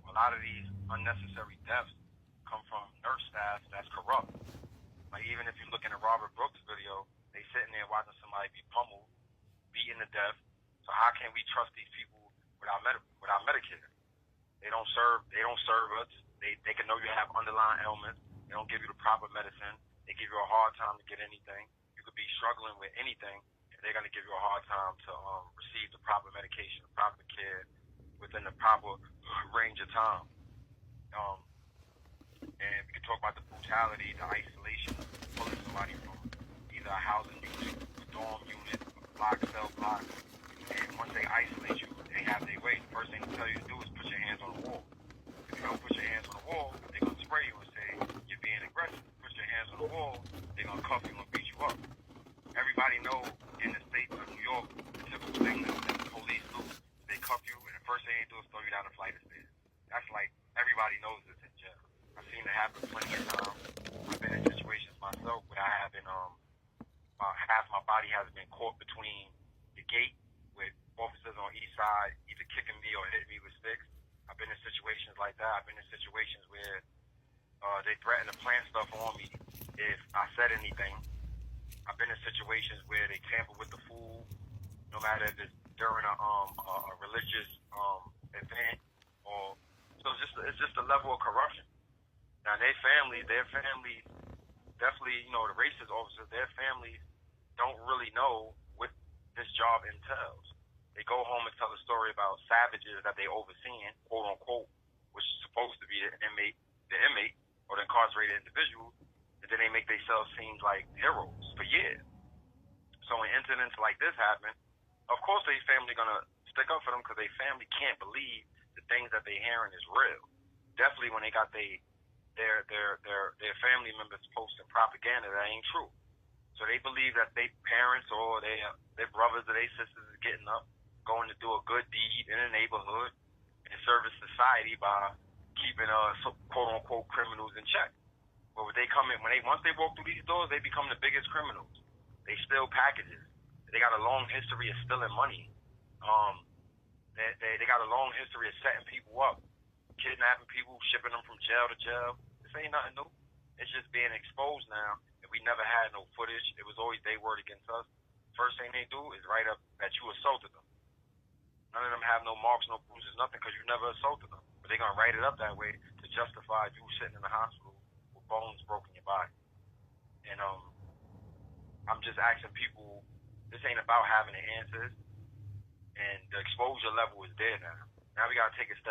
a lot of these unnecessary deaths come from nurse staff that's corrupt. Like even if you look in a Robert Brooks video, they sitting there watching somebody be pummeled, beaten to death. So how can we trust these people without Medicare? They don't serve us. They can know you have underlying ailments. They don't give you the proper medicine. They give you a hard time to get anything. You could be struggling with anything, and they're gonna give you a hard time to receive the proper medication, the proper care within the proper range of time. And we can talk about the brutality, the isolation, pulling somebody from either a housing unit, a dorm unit, a block, cell block. And once they isolate you, they have their way. The first thing they tell you to do is put your hands on the wall. If you don't put your hands on the wall, they're going to spray you and say you're being aggressive. Put your hands on the wall, they're going to cuff you and beat you up. Everybody knows in the state of New York, the typical thing that the police do, they cuff you, and the first thing they do is throw you down a flight of stairs. That's like, everybody knows this in jail. I've seen it happen plenty of times. I've been in situations myself where I have been, about half my body has been caught between the gate with officers on each side either kicking me or hitting me with sticks. I've been in situations like that. I've been in situations where they threaten to plant stuff on me if I said anything. I've been in situations where they tamper with the food, no matter if it's during a religious event or so. It's just a level of corruption. Now their families, definitely, the racist officers, their families don't really know what this job entails. They go home and tell a story about savages that they overseen, quote unquote, which is supposed to be the inmate or the incarcerated individual, and then they make themselves seem like heroes for years. So when incidents like this happen, of course their family gonna stick up for them because their family can't believe the things that they're hearing is real. Definitely when they got their family members posting propaganda that ain't true. So they believe that their parents or their brothers or their sisters is getting up, going to do a good deed in a neighborhood and service society by keeping quote unquote criminals in check. But when they come in, once they walk through these doors, they become the biggest criminals. They steal packages. They got a long history of stealing money. They got a long history of setting people up, kidnapping people, shipping them from jail to jail. This ain't nothing new. It's just being exposed now. And we never had no footage. It was always their word against us. First thing they do is write up that you assaulted them. None of them have no marks, no bruises, nothing, because you never assaulted them. But they're going to write it up that way to justify you sitting in the hospital with bones broken in your body. And I'm just asking people, this ain't about having the answers. And the exposure level is there now. Now we got to take a step